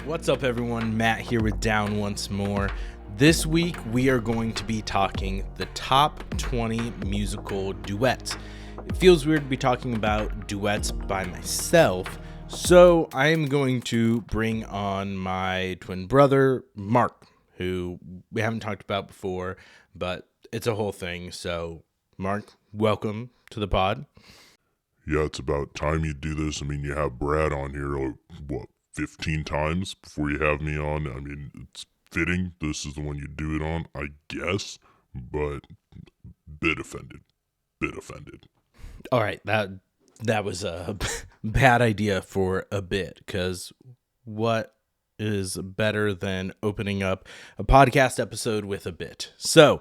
What's up, everyone? Matt here with Down Once More. This week, we are going to be talking the top 20 musical duets. It feels weird to be talking about duets by myself, so I am going to bring on my twin brother, Mark, who we haven't talked about before, but it's a whole thing. So, Mark, welcome to the pod. Yeah, it's about time you do this. I mean, you have Brad on here, 15 times before you have me on? I mean, it's fitting. This is the one you do it on, I guess, but bit offended. All right, that was a bad idea for a bit, because what is better than opening up a podcast episode with a bit? So,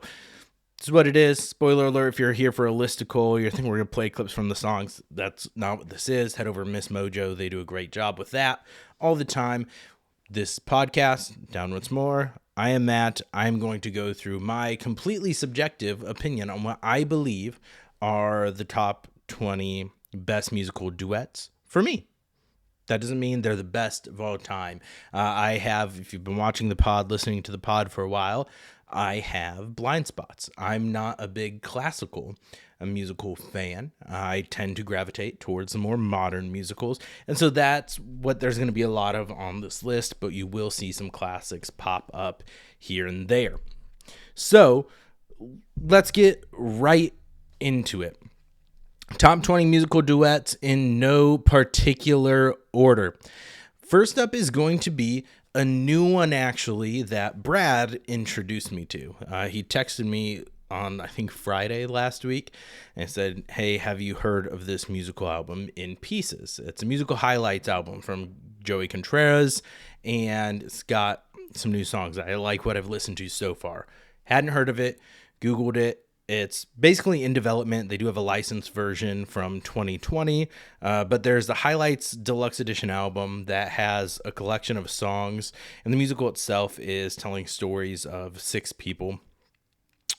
this is what it is. Spoiler alert, if you're here for a listicle, you're thinking we're going to play clips from the songs. That's not what this is. Head over to Miss Mojo. They do a great job with that all the time. This podcast, Down Once More, I am Matt. I'm going to go through my completely subjective opinion on what I believe are the top 20 best musical duets for me. That doesn't mean they're the best of all time. I have, if you've been watching the pod, listening to the pod for a while, I have blind spots. I'm not a big classical musical fan. I tend to gravitate towards the more modern musicals. And so that's what there's going to be a lot of on this list, but you will see some classics pop up here and there. So let's get right into it. Top 20 musical duets in no particular order. First up is going to be a new one, actually, that Brad introduced me to. He texted me on, I think, Friday last week and said, hey, have you heard of this musical album, In Pieces? It's a musical highlights album from Joey Contreras, and it's got some new songs. I like what I've listened to so far. Hadn't heard of it, Googled it. It's basically in development. They do have a licensed version from 2020, but there's the Highlights Deluxe Edition album that has a collection of songs, and the musical itself is telling stories of 6 people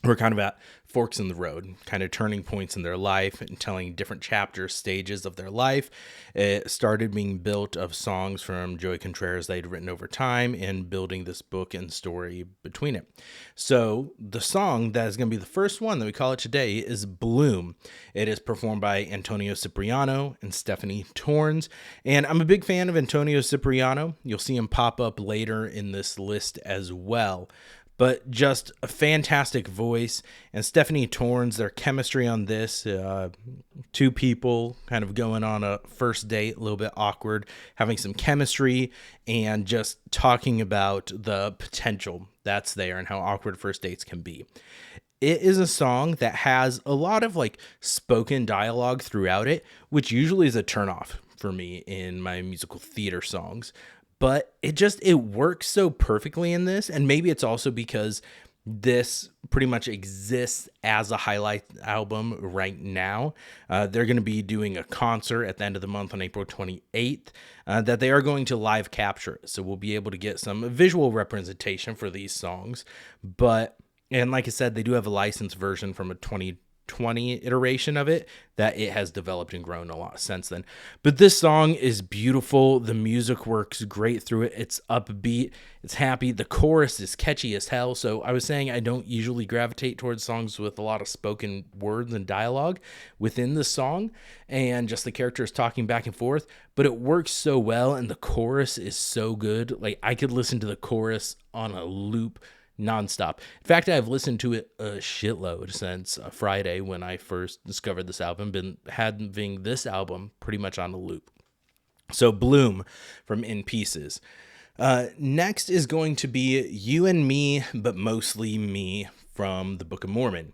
who are kind of at forks in the road, kind of turning points in their life and telling different chapters, stages of their life. It started being built of songs from Joey Contreras they'd written over time and building this book and story between it. So the song that is going to be the first one that we call it today is Bloom. It is performed by Antonio Cipriano and Stephanie Torns. And I'm a big fan of Antonio Cipriano. You'll see him pop up later in this list as well. But just a fantastic voice. And Stephanie Torns, their chemistry on this, 2 people kind of going on a first date, a little bit awkward, having some chemistry and just talking about the potential that's there and how awkward first dates can be. It is a song that has a lot of like spoken dialogue throughout it, which usually is a turnoff for me in my musical theater songs. But it works so perfectly in this. And maybe it's also because this pretty much exists as a highlight album right now. They're going to be doing a concert at the end of the month on April 28th that they are going to live capture. So we'll be able to get some visual representation for these songs. And like I said, they do have a licensed version from a 2020 iteration of it that it has developed and grown a lot since then. But this song is beautiful. The music works great through it. It's upbeat. It's happy. The chorus is catchy as hell. So I was saying I don't usually gravitate towards songs with a lot of spoken words and dialogue within the song and just the characters talking back and forth, but it works so well and the chorus is so good. Like I could listen to the chorus on a loop nonstop. In fact, I've listened to it a shitload since Friday when I first discovered this album. Been having this album pretty much on a loop. So Bloom from In Pieces. Next is going to be You and Me, but Mostly Me from the Book of Mormon,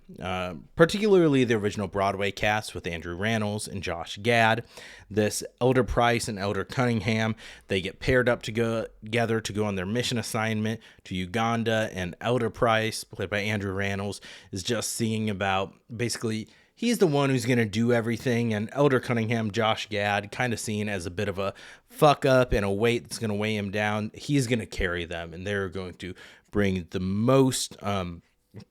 particularly the original Broadway cast with Andrew Rannells and Josh Gad. This Elder Price and Elder Cunningham, they get paired up to go together to go on their mission assignment to Uganda, and Elder Price, played by Andrew Rannells, is just singing about basically he's the one who's going to do everything, and Elder Cunningham, Josh Gad, kind of seen as a bit of a fuck up and a weight that's going to weigh him down. He's going to carry them, and they're going to bring the most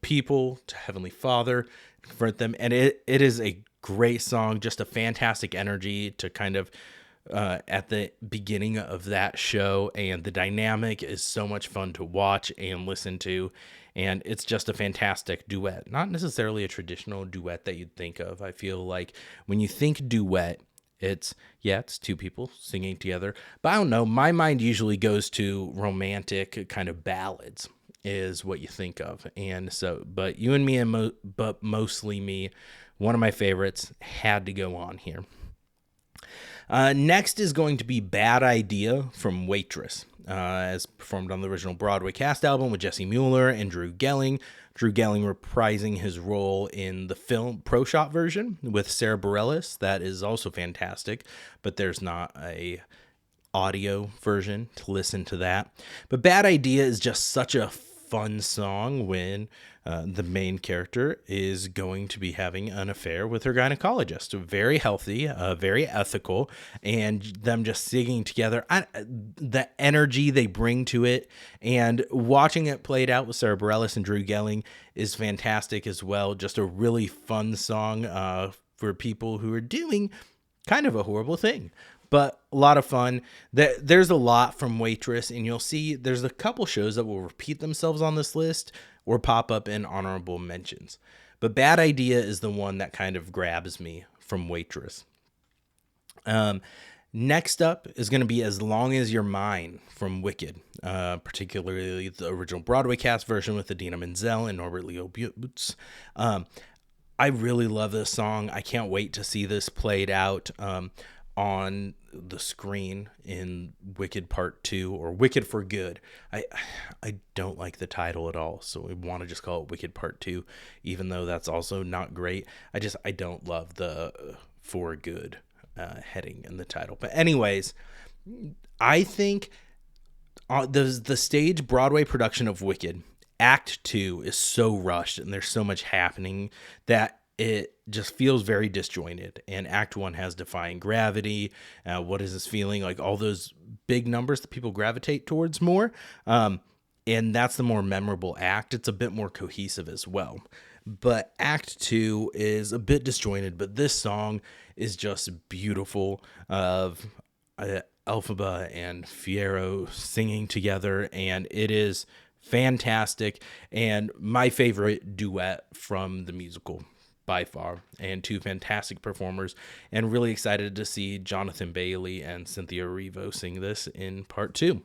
people to Heavenly Father, convert them. And it is a great song, just a fantastic energy to kind of at the beginning of that show, and the dynamic is so much fun to watch and listen to. And it's just a fantastic duet. Not necessarily a traditional duet that you'd think of. I feel like when you think duet, it's two people singing together. But I don't know, my mind usually goes to romantic kind of ballads is what you think of. And so, but You and Me, but Mostly Me, one of my favorites, had to go on here. Next is going to be Bad Idea from Waitress, as performed on the original Broadway cast album with Jesse Mueller and Drew Gelling. Drew Gelling reprising his role in the film Pro Shot version with Sarah Bareilles. That is also fantastic, but there's not a audio version to listen to that. But Bad Idea is just such a fun song when the main character is going to be having an affair with her gynecologist. Very healthy, very ethical, and them just singing together. The energy they bring to it, and watching it played out with Sarah Bareilles and Drew Gelling is fantastic as well. Just a really fun song for people who are doing kind of a horrible thing, but a lot of fun. There's a lot from Waitress, and you'll see there's a couple shows that will repeat themselves on this list or pop up in honorable mentions. But Bad Idea is the one that kind of grabs me from Waitress. Next up is going to be As Long As You're Mine from Wicked, particularly the original Broadway cast version with Idina Menzel and Norbert Leo Butz. I really love this song. I can't wait to see this played out on the screen in Wicked Part 2 or Wicked for Good. I don't like the title at all, so we want to just call it Wicked Part 2, even though that's also not great. I don't love the for good heading in the title. But anyways, I think the stage Broadway production of Wicked, Act 2 is so rushed and there's so much happening that it just feels very disjointed. And Act 1 has Defying Gravity, What Is This Feeling, like all those big numbers that people gravitate towards more. And that's the more memorable act. It's a bit more cohesive as well. But Act 2 is a bit disjointed, but this song is just beautiful, of Elphaba and Fiyero singing together, and it is fantastic and my favorite duet from the musical by far, and two fantastic performers, and really excited to see Jonathan Bailey and Cynthia Erivo sing this in part 2.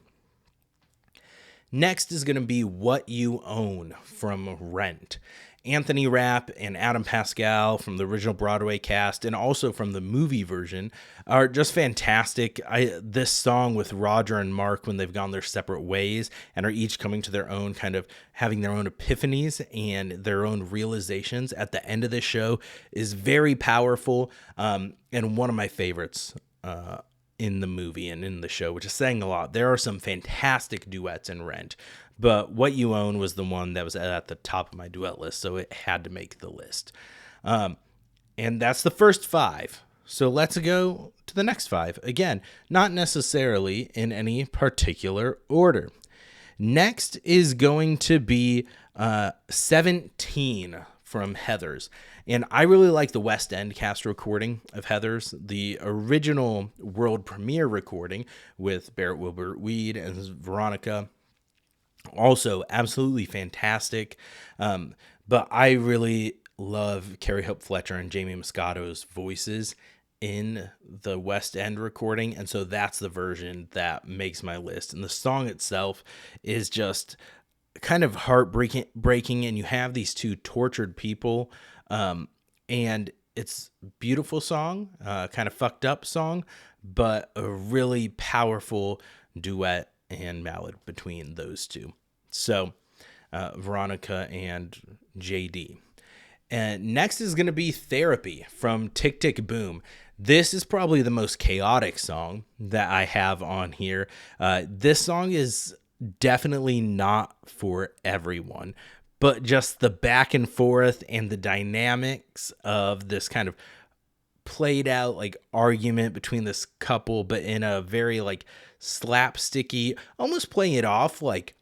Next is going to be What You Own from Rent. Anthony Rapp and Adam Pascal from the original Broadway cast and also from the movie version are just fantastic. This song with Roger and Mark, when they've gone their separate ways and are each coming to their own, kind of having their own epiphanies and their own realizations at the end of the show, is very powerful, and one of my favorites in the movie and in the show, which is saying a lot. There are some fantastic duets in Rent, but What You Own was the one that was at the top of my duet list, so it had to make the list. And that's the first 5. So let's go to the next 5. Again, not necessarily in any particular order. Next is going to be 17 from Heathers. And I really like the West End cast recording of Heathers, the original world premiere recording with Barrett Wilbert Weed and Veronica. Also, absolutely fantastic. But I really love Carrie Hope Fletcher and Jamie Moscato's voices in the West End recording. And so that's the version that makes my list. And the song itself is just kind of heartbreaking, and you have these two tortured people, and it's a beautiful song, kind of fucked up song, but a really powerful duet and ballad between those two. So Veronica and JD. And next is going to be Therapy from Tick Tick Boom. This is probably the most chaotic song that I have on here. This song is definitely not for everyone, but just the back and forth and the dynamics of this kind of played out like argument between this couple, but in a very like slapsticky, almost playing it off like,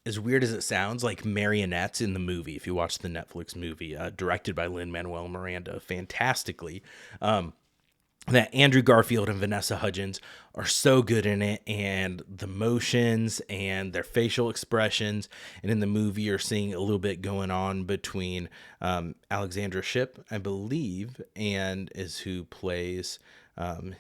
as weird as it sounds, like marionettes in the movie. If you watch the Netflix movie, directed by Lin-Manuel Miranda fantastically, that Andrew Garfield and Vanessa Hudgens are so good in it, and the motions and their facial expressions. And in the movie, you're seeing a little bit going on between Alexandra Shipp, I believe, and is who plays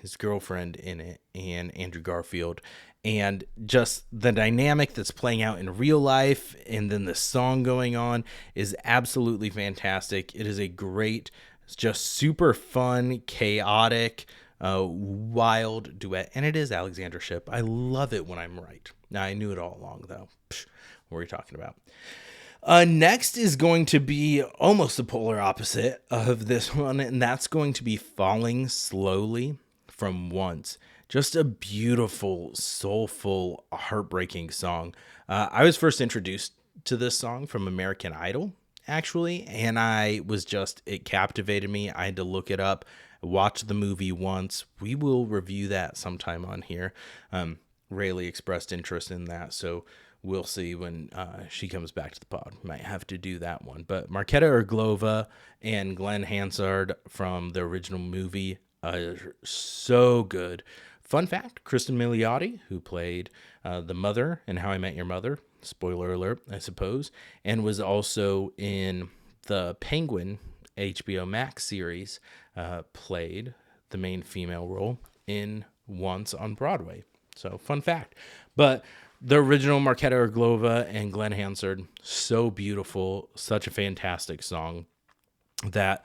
his girlfriend in it, and Andrew Garfield. And just the dynamic that's playing out in real life, and then the song going on, is absolutely fantastic. It is a great, it's just super fun, chaotic, wild duet. And it is Alexandra Shipp. I love it when I'm right. Now, I knew it all along, though. Psh, what are you talking about? Next is going to be almost the polar opposite of this one, and that's going to be Falling Slowly from Once. Just a beautiful, soulful, heartbreaking song. I was first introduced to this song from American Idol, actually, and it captivated me. I had to look it up, watch the movie once. We will review that sometime on here. Rayleigh expressed interest in that, so we'll see when she comes back to the pod. Might have to do that one. But Marketa Irglova and Glenn Hansard from the original movie are so good. Fun fact, Kristen Milioti, who played the mother in How I Met Your Mother, spoiler alert, I suppose, and was also in the Penguin HBO Max series, played the main female role in Once on Broadway. So, fun fact. But the original Marketa Irglova and Glenn Hansard, so beautiful, such a fantastic song that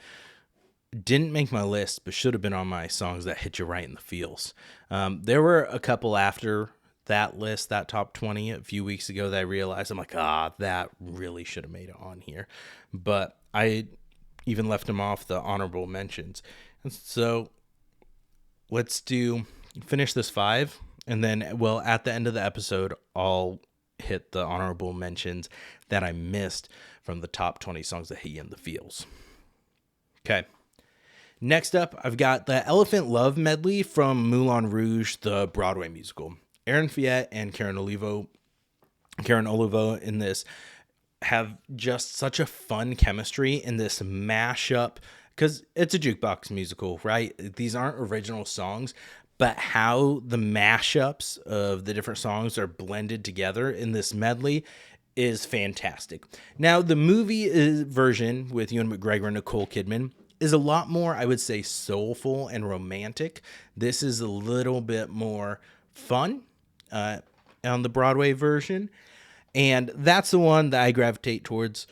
didn't make my list, but should have been on my songs that hit you right in the feels. There were a couple after that list, that top 20 a few weeks ago, that I realized I'm like, that really should have made it on here. But I even left them off the honorable mentions. And so let's finish this 5. And then, well, at the end of the episode, I'll hit the honorable mentions that I missed from the top 20 songs that hit you in the feels. Okay. Next up, I've got the Elephant Love medley from Moulin Rouge, the Broadway musical. Aaron Fiat and Karen Olivo in this have just such a fun chemistry in this mashup, because it's a jukebox musical, right? These aren't original songs, but how the mashups of the different songs are blended together in this medley is fantastic. Now, the movie version with Ewan McGregor and Nicole Kidman is a lot more, I would say, soulful and romantic. This is a little bit more fun on the Broadway version, and that's the one that I gravitate towards.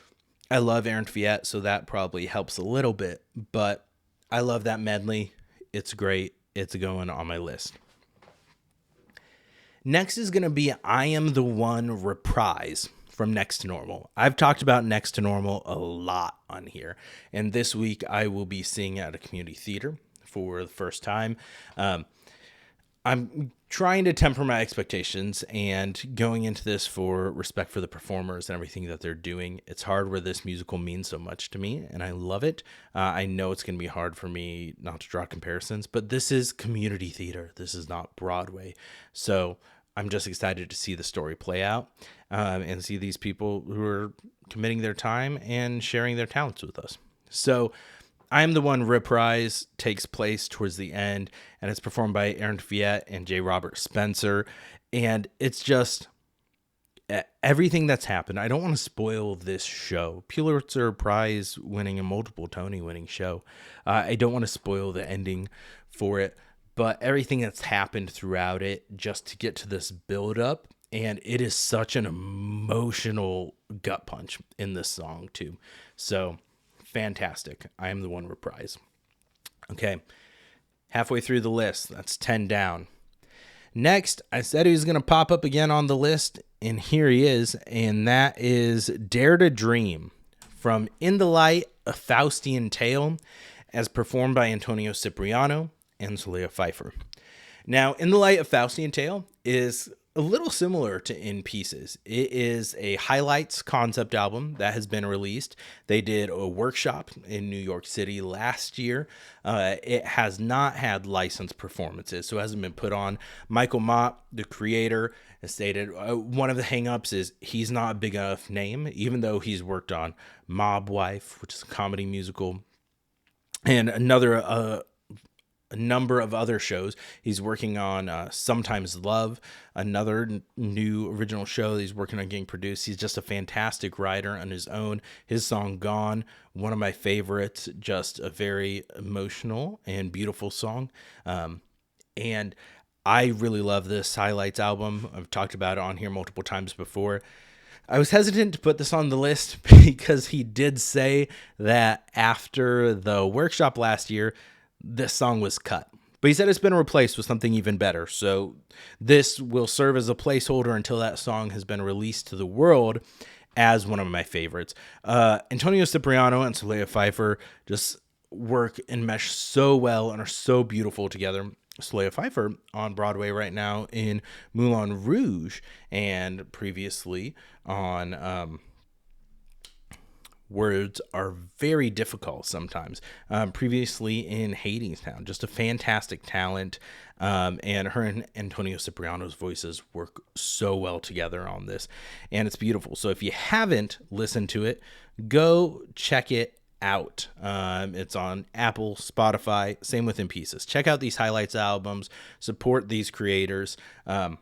I love Aaron Fiat, so that probably helps a little bit, but I love that medley. It's great. It's going on my list. Next is going to be I Am the One reprise from Next to Normal. I've talked about Next to Normal a lot on here, and this week I will be seeing it at a community theater for the first time. I'm trying to temper my expectations and going into this for respect for the performers and everything that they're doing. It's hard where this musical means so much to me, and I love it. I know it's going to be hard for me not to draw comparisons, but this is community theater. This is not Broadway. So I'm just excited to see the story play out and see these people who are committing their time and sharing their talents with us. So I Am the One reprise takes place towards the end, and it's performed by Aaron Fiat and J. Robert Spencer. And it's just everything that's happened. I don't want to spoil this show. Pulitzer Prize winning and multiple Tony winning show. I don't want to spoil the ending for it, but everything that's happened throughout it just to get to this build up. And it is such an emotional gut punch in this song too. So fantastic. I Am the One reprise. Okay. Halfway through the list. That's 10 down. Next, I said he was going to pop up again on the list, and here he is, and that is Dare to Dream from In the Light, A Faustian Tale, as performed by Antonio Cipriano and Celia Pfeiffer. Now, In the Light, A Faustian Tale is a little similar to In Pieces. It is a highlights concept album that has been released. They did a workshop in New York City last year. It has not had licensed performances, so it hasn't been put on. Michael Mott, the creator, has stated one of the hangups is he's not a big enough name, even though he's worked on Mob Wife, which is a comedy musical, and another a number of other shows. He's working on Sometimes Love, another new original show that he's working on getting produced. He's just a fantastic writer on his own. His song Gone, one of my favorites, just a very emotional and beautiful song. And I really love this Highlights album. I've talked about it on here multiple times before. I was hesitant to put this on the list because he did say that after the workshop last year, this song was cut. But he said it's been replaced with something even better. So this will serve as a placeholder until that song has been released to the world as one of my favorites. Antonio Cipriano and Soleil Pfeiffer just work and mesh so well and are so beautiful together. Soleil Pfeiffer on Broadway right now in Moulin Rouge, and previously on Words Are Very Difficult Sometimes, previously in Hadestown. Just a fantastic talent, and her and Antonio Cipriano's voices work so well together on this, and it's beautiful. So if you haven't listened to it, go check it out. It's on Apple, Spotify, same with In Pieces. Check out these Highlights albums, support these creators, and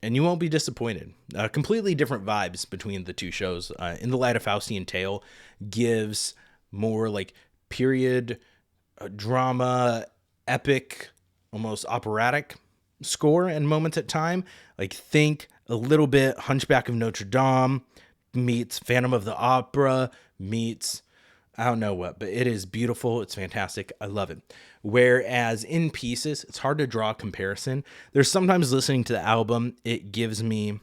you won't be disappointed. Completely different vibes between the two shows. In the Light of Faustian Tale gives more like period drama, epic, almost operatic score and moments at time. Like think a little bit Hunchback of Notre Dame meets Phantom of the Opera meets I don't know what, but it is beautiful. It's fantastic. I love it. Whereas In Pieces, it's hard to draw a comparison. There's sometimes listening to the album, it gives me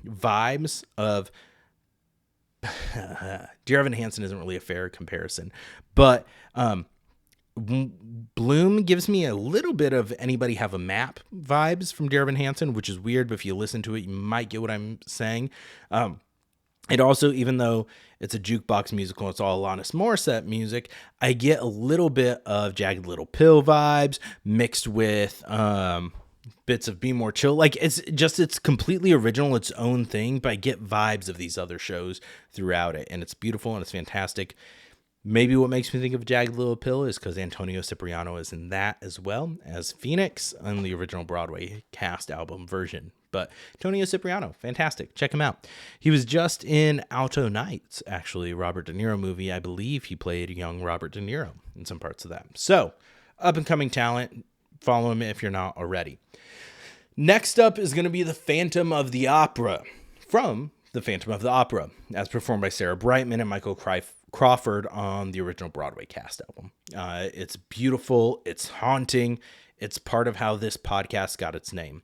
vibes of Dear Evan Hansen isn't really a fair comparison, but Bloom gives me a little bit of Anybody Have a Map vibes from Dear Evan Hansen, which is weird, but if you listen to it, you might get what I'm saying. It also, even though it's a jukebox musical, it's all Alanis Morissette music, I get a little bit of Jagged Little Pill vibes mixed with bits of Be More Chill. Like it's completely original, its own thing, but I get vibes of these other shows throughout it, and it's beautiful and it's fantastic. Maybe what makes me think of Jagged Little Pill is because Antonio Cipriano is in that as well as Phoenix on the original Broadway cast album version. But Antonio Cipriano, fantastic. Check him out. He was just in Alto Nights, actually, Robert De Niro movie. I believe he played young Robert De Niro in some parts of that. So, up-and-coming talent. Follow him if you're not already. Next up is going to be The Phantom of the Opera from The Phantom of the Opera, as performed by Sarah Brightman and Michael Crawford on the original Broadway cast album. It's beautiful. It's haunting. It's part of how this podcast got its name.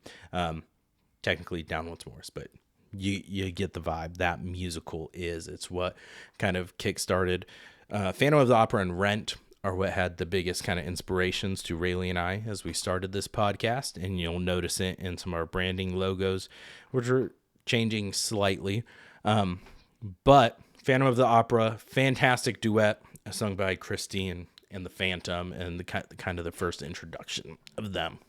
Technically Down Once More, but you get the vibe. That musical it's what kind of kickstarted Phantom of the Opera and Rent are what had the biggest kind of inspirations to Rayleigh and I as we started this podcast, and you'll notice it in some of our branding logos, which are changing slightly. But Phantom of the Opera, fantastic duet sung by Christine and the Phantom, and the kind of the first introduction of them.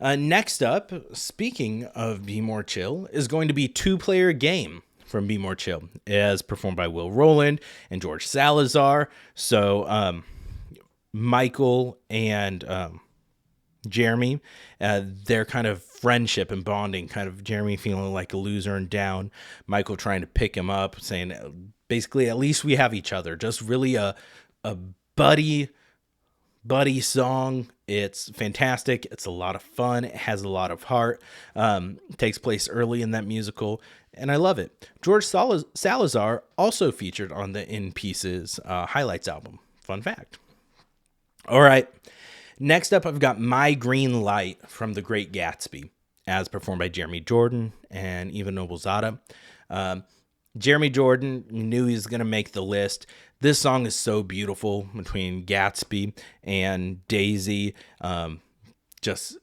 Next up, speaking of Be More Chill, is going to be Two-Player Game from Be More Chill, as performed by Will Rowland and George Salazar. So Michael and Jeremy, their kind of friendship and bonding, kind of Jeremy feeling like a loser and down, Michael trying to pick him up, saying basically, at least we have each other. Just really a buddy song. It's fantastic. It's a lot of fun. It has a lot of heart. Takes place early in that musical, and I love it. George Salazar also featured on the In Pieces Highlights album. Fun fact. All right. Next up, I've got My Green Light from The Great Gatsby, as performed by Jeremy Jordan and Eva Noblezada. Jeremy Jordan knew he was going to make the list. This song is so beautiful between Gatsby and Daisy. Just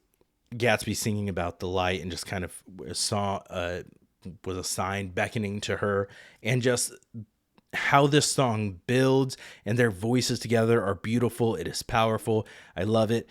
Gatsby singing about the light and just kind of saw was a sign beckoning to her, and just how this song builds and their voices together are beautiful. It is powerful. I love it.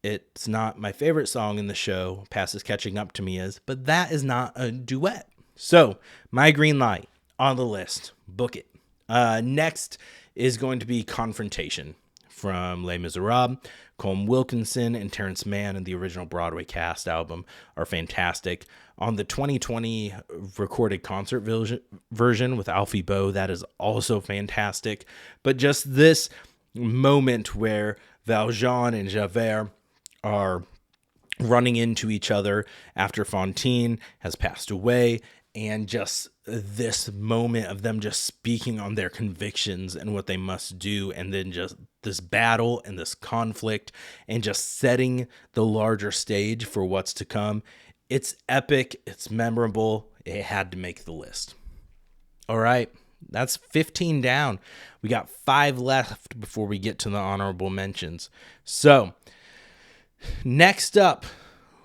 It's not my favorite song in the show. Past is catching up to me but that is not a duet. So My Green Light on the list. Book it. Next is going to be Confrontation from Les Miserables. Colm Wilkinson and Terrence Mann in the original Broadway cast album are fantastic. On the 2020 recorded concert version with Alfie Boe, that is also fantastic. But just this moment where Valjean and Javert are running into each other after Fantine has passed away, and just this moment of them just speaking on their convictions and what they must do, and then just this battle and this conflict and just setting the larger stage for what's to come. It's epic, it's memorable, it had to make the list. All right, that's 15 down. We got 5 left before we get to the honorable mentions. So next up,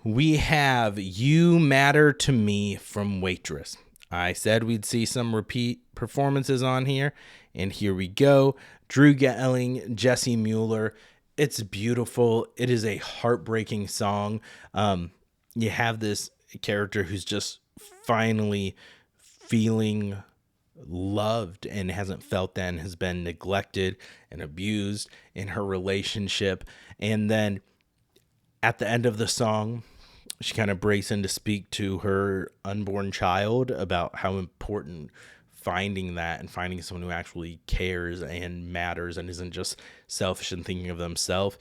we have You Matter to Me from Waitress. I said we'd see some repeat performances on here, and here we go. Drew Gelling, Jesse Mueller. It's beautiful. It is a heartbreaking song. You have this character who's just finally feeling loved and hasn't felt that and has been neglected and abused in her relationship. And then at the end of the song, she kind of breaks in to speak to her unborn child about how important finding that and finding someone who actually cares and matters and isn't just selfish and thinking of themselves.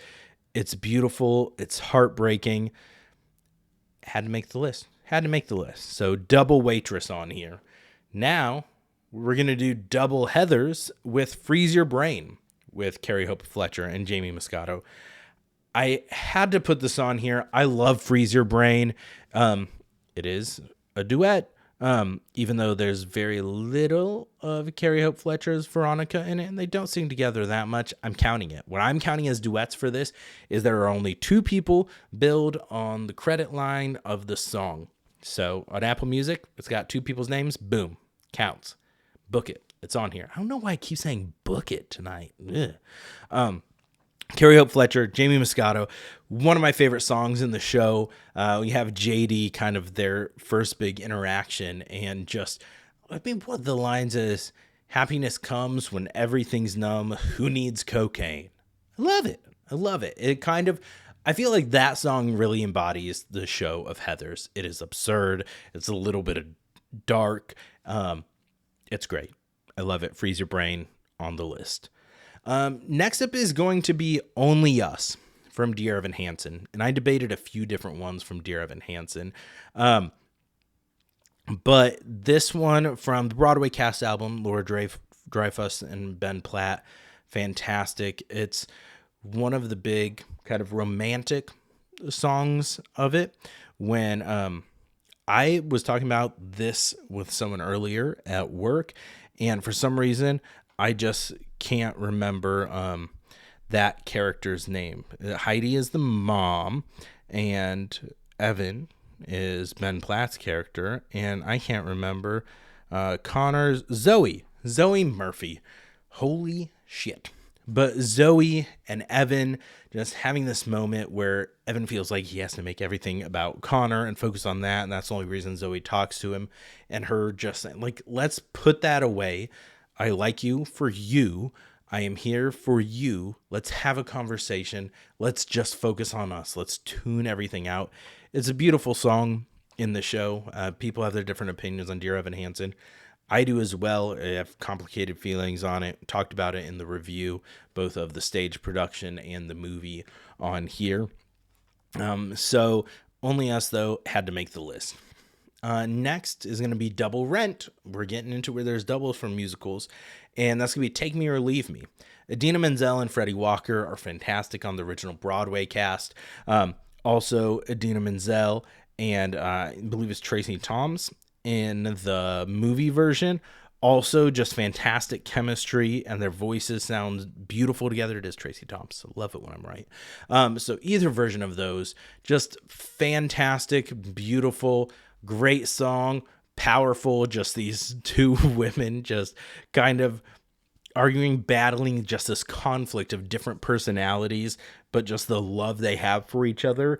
It's beautiful. It's heartbreaking. Had to make the list. So double Waitress on here. Now we're going to do double Heathers with Freeze Your Brain with Carrie Hope Fletcher and Jamie Moscato. I had to put this on here. I love Freeze Your Brain. It is a duet, even though there's very little of Carrie Hope Fletcher's Veronica in it, and they don't sing together that much. I'm counting it. What I'm counting as duets for this is there are only 2 people billed on the credit line of the song. So on Apple Music, it's got 2 people's names. Boom. Counts. Book it. It's on here. I don't know why I keep saying book it tonight. Carrie Hope Fletcher, Jamie Moscato, one of my favorite songs in the show. We have JD, kind of their first big interaction, and just, I mean, what the lines is, happiness comes when everything's numb, who needs cocaine? I love it. It kind of, I feel like that song really embodies the show of Heathers. It is absurd. It's a little bit of dark. It's great. I love it. Freeze Your Brain on the list. Next up is going to be Only Us from Dear Evan Hansen. And I debated a few different ones from Dear Evan Hansen. But this one from the Broadway cast album, Laura Dreyfus and Ben Platt, fantastic. It's one of the big kind of romantic songs of it. When I was talking about this with someone earlier at work, and for some reason, I just can't remember that character's name. Heidi is the mom, and Evan is Ben Platt's character, and I can't remember Connor's Zoe Murphy. Holy shit. But Zoe and Evan just having this moment where Evan feels like he has to make everything about Connor and focus on that, and that's the only reason Zoe talks to him, and her just saying, like, let's put that away. I like you for you. I am here for you. Let's have a conversation. Let's just focus on us. Let's tune everything out. It's a beautiful song in the show. People have their different opinions on Dear Evan Hansen. I do as well. I have complicated feelings on it. Talked about it in the review, both of the stage production and the movie on here. So Only Us, though, had to make the list. Next is going to be Double Rent. We're getting into where there's doubles from musicals, and that's going to be Take Me or Leave Me. Idina Menzel and Freddie Walker are fantastic on the original Broadway cast. Also, Idina Menzel and I believe it's Tracy Toms in the movie version. Also, just fantastic chemistry, and their voices sound beautiful together. It is Tracy Toms. So love it when I'm right. So either version of those, just fantastic, beautiful, great song, powerful. Just these 2 women just kind of arguing, battling just this conflict of different personalities, but just the love they have for each other,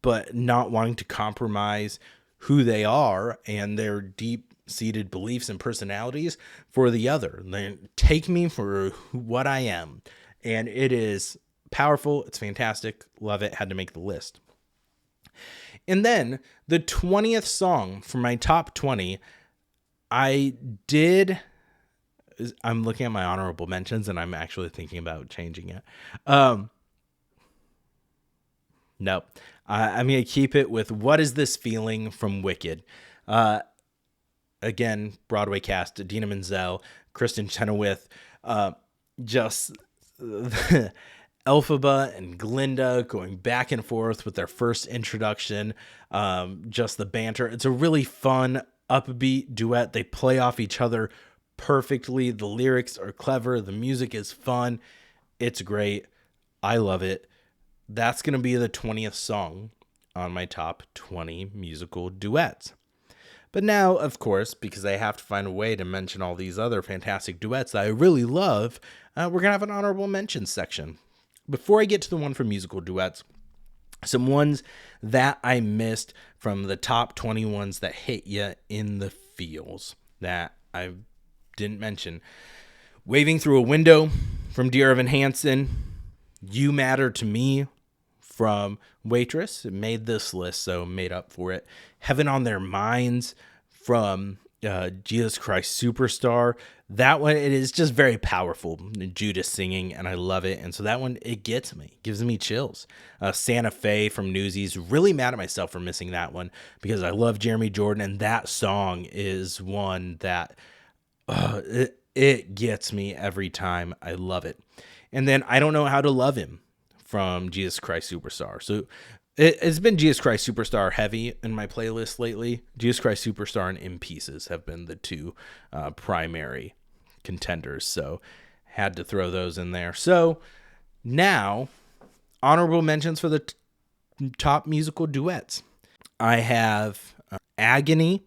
but not wanting to compromise who they are and their deep-seated beliefs and personalities for the other. They take me for what I am. And it is powerful. It's fantastic. Love it. Had to make the list. And then the 20th song for my top 20, I'm looking at my honorable mentions and I'm actually thinking about changing it. Nope. I'm going to keep it with What Is This Feeling from Wicked. Again, Broadway cast, Idina Menzel, Kristen Chenoweth, just Elphaba and Glinda going back and forth with their first introduction, just the banter. It's a really fun, upbeat duet. They play off each other perfectly. The lyrics are clever. The music is fun. It's great. I love it. That's going to be the 20th song on my top 20 musical duets. But now, of course, because I have to find a way to mention all these other fantastic duets that I really love, we're going to have an honorable mentions section. Before I get to the one for musical duets, some ones that I missed from the top 20 ones that hit you in the feels that I didn't mention. Waving Through a Window from Dear Evan Hansen. You Matter to Me from Waitress. It made this list, so made up for it. Heaven on Their Minds from Jesus Christ Superstar. That one, it is just very powerful. Judas singing, and I love it. And so that one, it gets me, gives me chills. Santa Fe from Newsies. Really mad at myself for missing that one because I love Jeremy Jordan, and that song is one that it gets me every time. I love it. And then I Don't Know How to Love Him from Jesus Christ Superstar. So it's been Jesus Christ Superstar heavy in my playlist lately. Jesus Christ Superstar and In Pieces have been the two primary contenders. So had to throw those in there. So now, honorable mentions for the top musical duets. I have Agony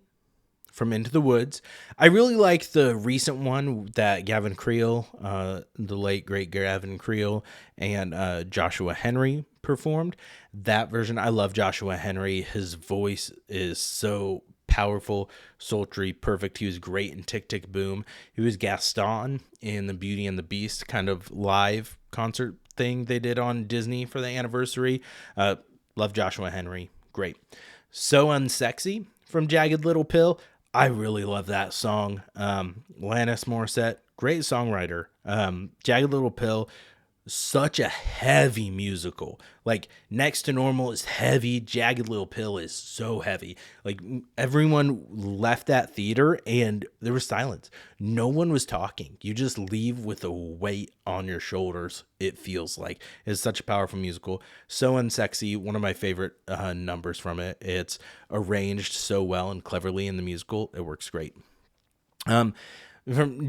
from Into the Woods. I really like the recent one that Gavin Creel, the late great Gavin Creel, and Joshua Henry performed. That version, I love Joshua Henry. His voice is so powerful, sultry, perfect. He was great in Tick Tick Boom. He was Gaston in the Beauty and the Beast kind of live concert thing they did on Disney for the anniversary. Love Joshua Henry. Great. So Unsexy from Jagged Little Pill. I really love that song. Alanis Morissette, great songwriter. Jagged Little Pill, such a heavy musical. Like, Next to Normal is heavy. Jagged Little Pill is so heavy. Like, everyone left that theater and there was silence. No one was talking. You just leave with a weight on your shoulders, it feels like. It's such a powerful musical. So Unsexy, one of my favorite numbers from it. It's arranged so well and cleverly in the musical. It works great. From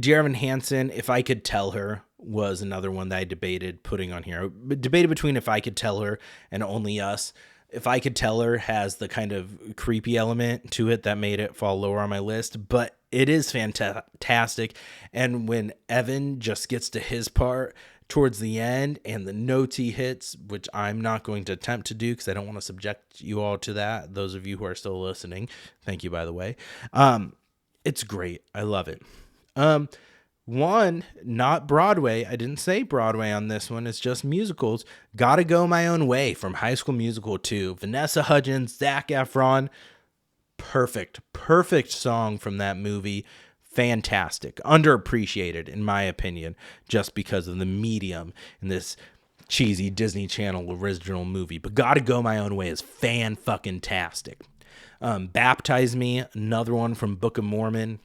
Dear Evan Hansen, If I Could Tell Her was another one that I debated putting on here. I debated between If I Could Tell Her and Only Us. If I Could Tell Her has the kind of creepy element to it that made it fall lower on my list, but it is fantastic. And when Evan just gets to his part towards the end and the notes he hits, which I'm not going to attempt to do because I don't want to subject you all to that. Those of you who are still listening, thank you, by the way. It's great. I love it. One, not Broadway. I didn't say Broadway on this one. It's just musicals. Gotta Go My Own Way from High School Musical 2. Vanessa Hudgens, Zac Efron. Perfect song from that movie. Fantastic. Underappreciated, in my opinion, just because of the medium in this cheesy Disney Channel original movie. But Gotta Go My Own Way is fan-fucking-tastic. Baptize Me, another one from Book of Mormon.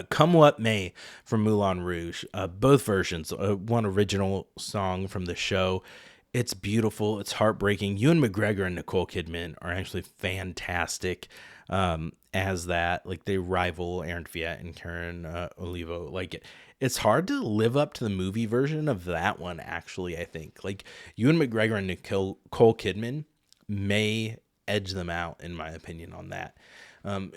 Come What May from Moulin Rouge. Both versions. One original song from the show. It's beautiful. It's heartbreaking. Ewan McGregor and Nicole Kidman are actually fantastic as that. Like, they rival Aaron Tveit and Karen Olivo. Like, it's hard to live up to the movie version of that one, actually, I think. Like, Ewan McGregor and Nicole Kidman may edge them out, in my opinion, on that.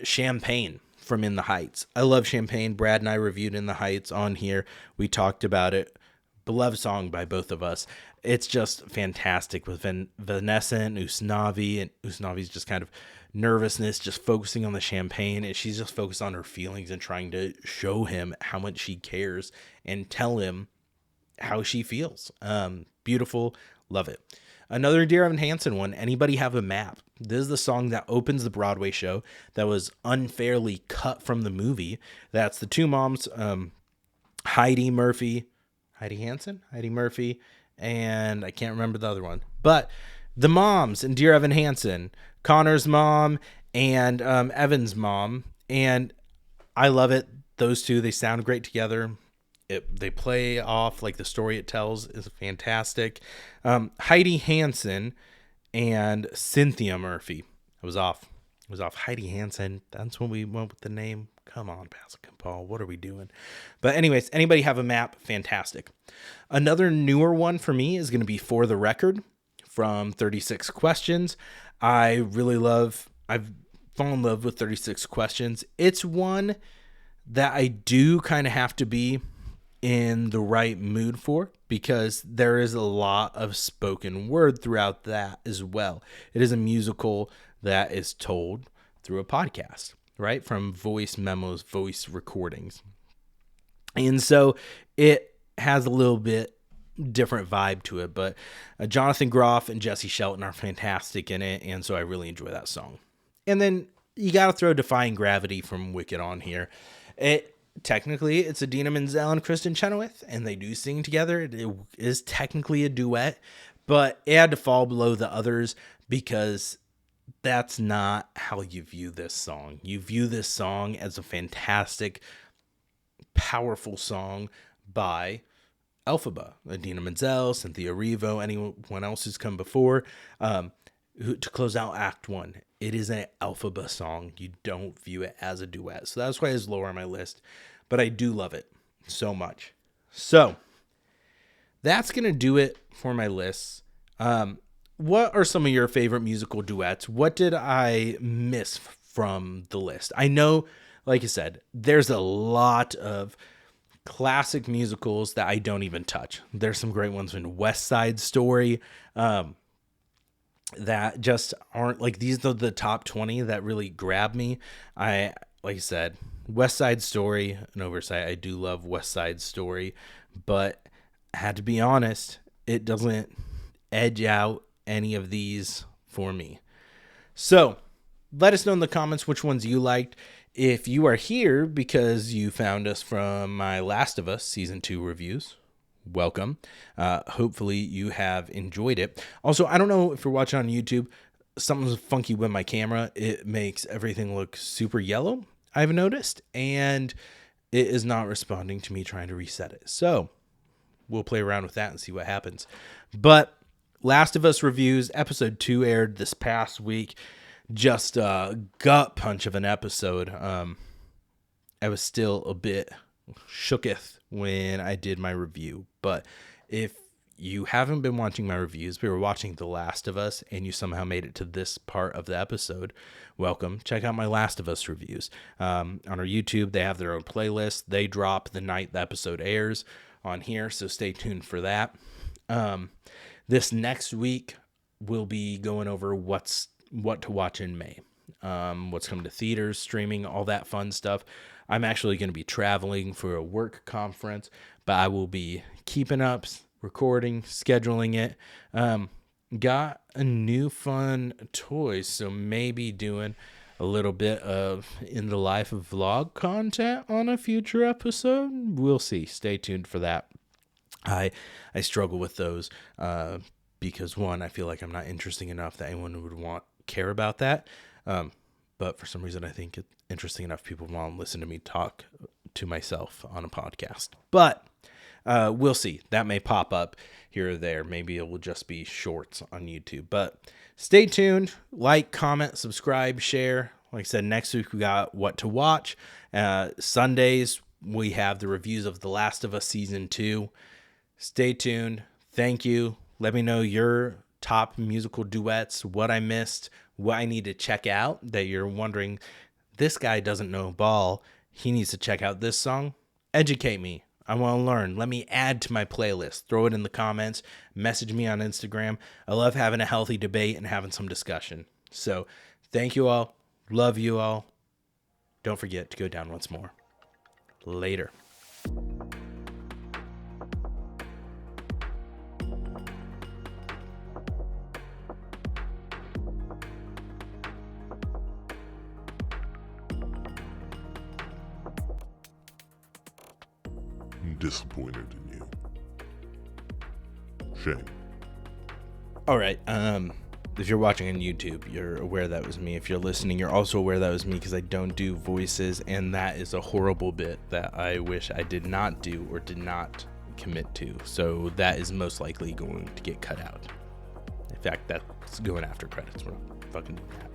Champagne from In the Heights. I love Champagne. Brad and I reviewed In the Heights on here. We talked about it. Beloved song by both of us. It's just fantastic with Vanessa and Usnavi. And Usnavi's just kind of nervousness, just focusing on the champagne. And she's just focused on her feelings and trying to show him how much she cares and tell him how she feels. beautiful. Love it. Another Dear Evan Hansen one. Anybody Have a Map? This is the song that opens the Broadway show that was unfairly cut from the movie. That's the two moms, Heidi Murphy, and I can't remember the other one. But the moms in Dear Evan Hansen, Connor's mom and Evan's mom. And I love it. Those two, they sound great together. They play off like the story it tells is fantastic. Heidi Hansen and Cynthia Murphy. I was off. Heidi Hansen. That's when we went with the name. Come on, Pascal and Paul. What are we doing? But anyways, Anybody Have a Map? Fantastic. Another newer one for me is going to be For the Record from 36 Questions. I've fallen in love with 36 Questions. It's one that I do kind of have to be in the right mood for, because there is a lot of spoken word throughout that as well. It is a musical that is told through a podcast, right? From voice memos, voice recordings. And so it has a little bit different vibe to it, but Jonathan Groff and Jesse Shelton are fantastic in it, and so I really enjoy that song. And then you got to throw Defying Gravity from Wicked on here. Technically, it's Idina Menzel and Kristen Chenoweth, and they do sing together. It is technically a duet, but it had to fall below the others because that's not how you view this song. You view this song as a fantastic, powerful song by Elphaba, Idina Menzel, Cynthia Erivo, anyone else who's come before, to close out Act 1. It is an Elphaba song. You don't view it as a duet. So that's why it's lower on my list. But I do love it so much. So that's going to do it for my lists. What are some of your favorite musical duets? What did I miss from the list? I know, like I said, there's a lot of classic musicals that I don't even touch. There's some great ones in West Side Story, that just aren't like, these are the top 20 that really grab me. Like I said, West Side Story, an oversight. I do love West Side Story, but I had to be honest, it doesn't edge out any of these for me. So let us know in the comments which ones you liked. If you are here because you found us from my Last of Us Season 2 reviews, welcome. Hopefully you have enjoyed it. Also, I don't know if you're watching on YouTube, something's funky with my camera. It makes everything look super yellow, I've noticed, and it is not responding to me trying to reset it. So we'll play around with that and see what happens. But Last of Us reviews, episode 2 aired this past week. Just a gut punch of an episode. I was still a bit shooketh when I did my review, but if you haven't been watching my reviews, we were watching The Last of Us, and you somehow made it to this part of the episode, welcome. Check out my Last of Us reviews. On our YouTube, they have their own playlist. They drop the night the episode airs on here, so stay tuned for that. This next week, we'll be going over what to watch in May, what's coming to theaters, streaming, all that fun stuff. I'm actually going to be traveling for a work conference, but I will be keeping up, recording, scheduling it. Got a new fun toy, so maybe doing a little bit of in the life of vlog content on a future episode. We'll see. Stay tuned for that. I struggle with those because, one, I feel like I'm not interesting enough that anyone would care about that. But for some reason, I think it's interesting enough people want to listen to me talk to myself on a podcast. But we'll see. That may pop up here or there. Maybe it will just be shorts on YouTube. But stay tuned. Like, comment, subscribe, share. Like I said, next week we got what to watch. Sundays, we have the reviews of The Last of Us Season 2. Stay tuned. Thank you. Let me know your top musical duets, what I missed, what I need to check out that you're wondering, this guy doesn't know ball. He needs to check out this song. Educate me. I want to learn. Let me add to my playlist. Throw it in the comments. Message me on Instagram. I love having a healthy debate and having some discussion. So thank you all. Love you all. Don't forget to go down once more. Later. disappointed in you. Shame. All right. If you're watching on YouTube, you're aware that was me. If you're listening, you're also aware that was me because I don't do voices, and that is a horrible bit that I wish I did not do or did not commit to. So that is most likely going to get cut out. In fact, that's going after credits. We're fucking doing that.